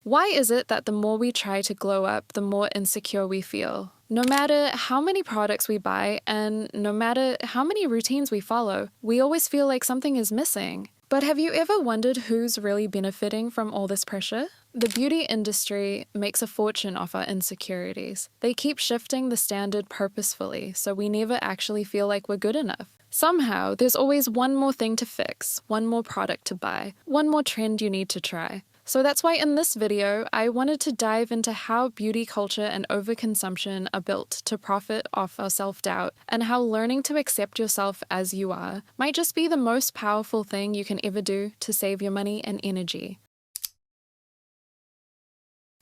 Why is it that the more we try to glow up, the more insecure we feel? No matter how many products we buy and no matter how many routines we follow, we always feel like something is missing. But have you ever wondered who's really benefiting from all this pressure? The beauty industry makes a fortune off our insecurities. They keep shifting the standard purposefully, so we never actually feel like we're good enough. Somehow, there's always one more thing to fix, one more product to buy, one more trend you need to try. So that's why in this video, I wanted to dive into how beauty culture and overconsumption are built to profit off our self-doubt, and how learning to accept yourself as you are might just be the most powerful thing you can ever do to save your money and energy.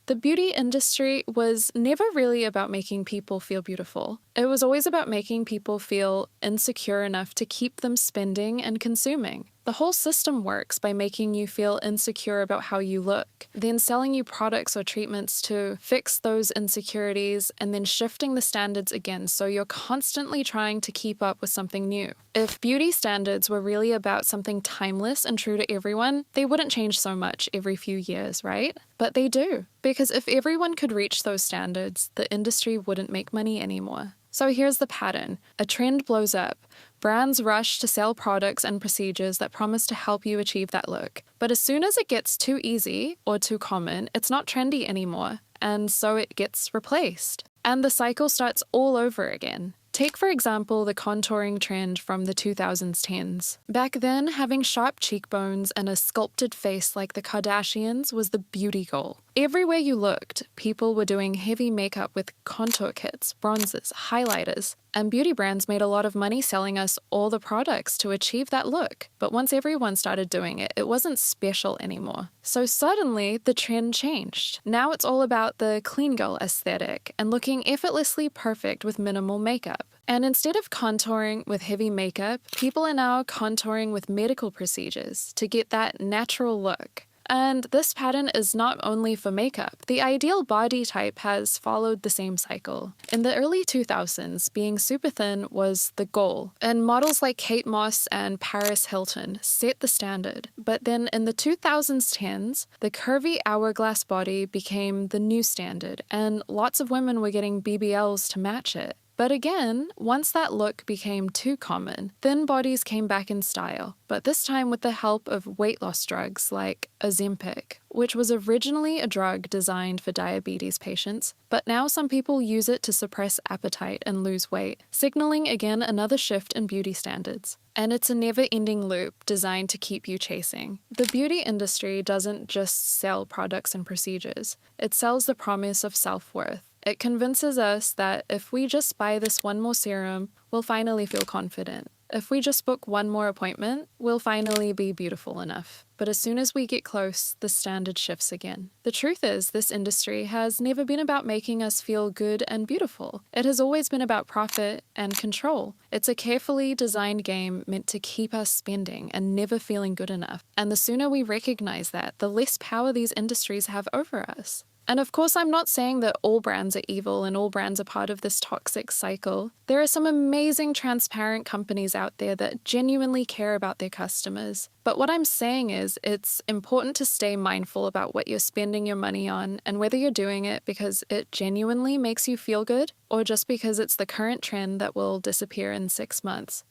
The beauty industry was never really about making people feel beautiful. It was always about making people feel insecure enough to keep them spending and consuming. The whole system works by making you feel insecure about how you look, then selling you products or treatments to fix those insecurities, and then shifting the standards again, so you're constantly trying to keep up with something new. If beauty standards were really about something timeless and true to everyone, they wouldn't change so much every few years, right? But they do, because if everyone could reach those standards, the industry wouldn't make money anymore. So here's the pattern. A trend blows up. Brands rush to sell products and procedures that promise to help you achieve that look. But as soon as it gets too easy or too common, it's not trendy anymore, and so it gets replaced. And the cycle starts all over again. Take, for example, the contouring trend from the 2010s. Back then, having sharp cheekbones and a sculpted face like the Kardashians was the beauty goal. Everywhere you looked, people were doing heavy makeup with contour kits, bronzers, highlighters, and beauty brands made a lot of money selling us all the products to achieve that look. But once everyone started doing it, it wasn't special anymore. So suddenly, the trend changed. Now it's all about the clean girl aesthetic and looking effortlessly perfect with minimal makeup. And instead of contouring with heavy makeup, people are now contouring with medical procedures to get that natural look. And this pattern is not only for makeup. The ideal body type has followed the same cycle. In the early 2000s, being super thin was the goal, and models like Kate Moss and Paris Hilton set the standard. But then in the 2010s, the curvy hourglass body became the new standard, and lots of women were getting BBLs to match it. But again, once that look became too common, thin bodies came back in style, but this time with the help of weight loss drugs like Ozempic, which was originally a drug designed for diabetes patients, but now some people use it to suppress appetite and lose weight, signaling again another shift in beauty standards. And it's a never-ending loop designed to keep you chasing. The beauty industry doesn't just sell products and procedures, it sells the promise of self-worth. It convinces us that if we just buy this one more serum, we'll finally feel confident. If we just book one more appointment, we'll finally be beautiful enough. But as soon as we get close, the standard shifts again. The truth is, this industry has never been about making us feel good and beautiful. It has always been about profit and control. It's a carefully designed game meant to keep us spending and never feeling good enough. And the sooner we recognize that, the less power these industries have over us. And of course, I'm not saying that all brands are evil and all brands are part of this toxic cycle. There are some amazing transparent companies out there that genuinely care about their customers. But what I'm saying is, it's important to stay mindful about what you're spending your money on and whether you're doing it because it genuinely makes you feel good or just because it's the current trend that will disappear in 6 months.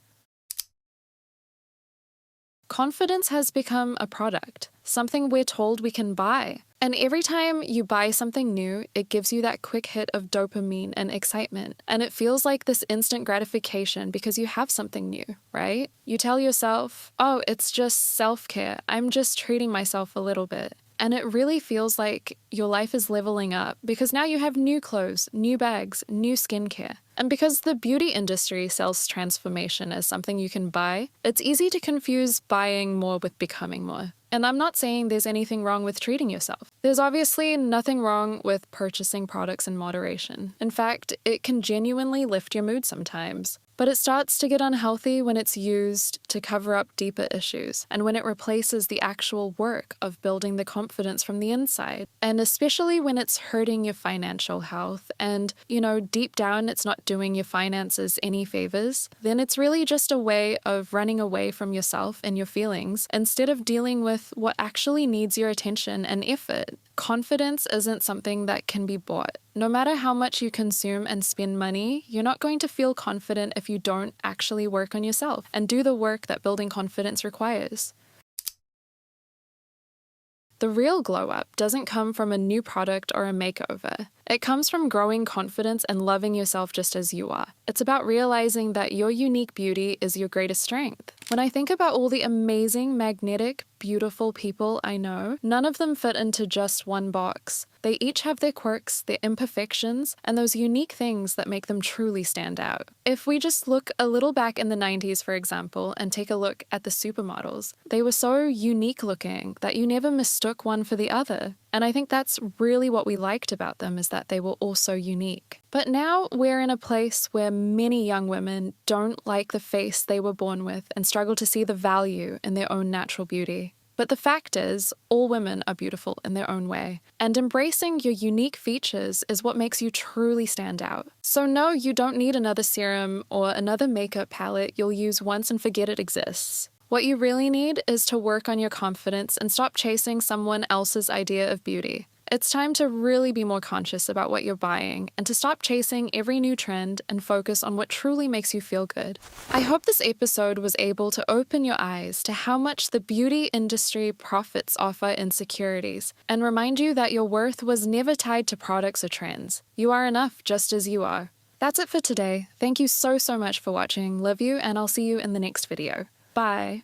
Confidence has become a product, something we're told we can buy. And every time you buy something new, it gives you that quick hit of dopamine and excitement. And it feels like this instant gratification because you have something new, right? You tell yourself, oh, it's just self-care. I'm just treating myself a little bit. And it really feels like your life is leveling up because now you have new clothes, new bags, new skincare. And because the beauty industry sells transformation as something you can buy, it's easy to confuse buying more with becoming more. And I'm not saying there's anything wrong with treating yourself. There's obviously nothing wrong with purchasing products in moderation. In fact, it can genuinely lift your mood sometimes. But it starts to get unhealthy when it's used to cover up deeper issues and when it replaces the actual work of building the confidence from the inside. And especially when it's hurting your financial health and, deep down it's not doing your finances any favors, then it's really just a way of running away from yourself and your feelings instead of dealing with with what actually needs your attention and effort. Confidence isn't something that can be bought. No matter how much you consume and spend money, you're not going to feel confident if you don't actually work on yourself and do the work that building confidence requires. The real glow up doesn't come from a new product or a makeover. It comes from growing confidence and loving yourself just as you are. It's about realizing that your unique beauty is your greatest strength. When I think about all the amazing, magnetic, beautiful people I know, none of them fit into just one box. They each have their quirks, their imperfections, and those unique things that make them truly stand out. If we just look a little back in the 90s, for example, and take a look at the supermodels, they were so unique looking that you never mistook one for the other. And I think that's really what we liked about them, is that they were all so unique. But now we're in a place where many young women don't like the face they were born with and struggle to see the value in their own natural beauty. But the fact is, all women are beautiful in their own way, and embracing your unique features is what makes you truly stand out. So no, you don't need another serum or another makeup palette you'll use once and forget it exists. What you really need is to work on your confidence and stop chasing someone else's idea of beauty. It's time to really be more conscious about what you're buying and to stop chasing every new trend and focus on what truly makes you feel good. I hope this episode was able to open your eyes to how much the beauty industry profits off our insecurities and remind you that your worth was never tied to products or trends. You are enough just as you are. That's it for today. Thank you so much for watching. Love you, and I'll see you in the next video. Bye.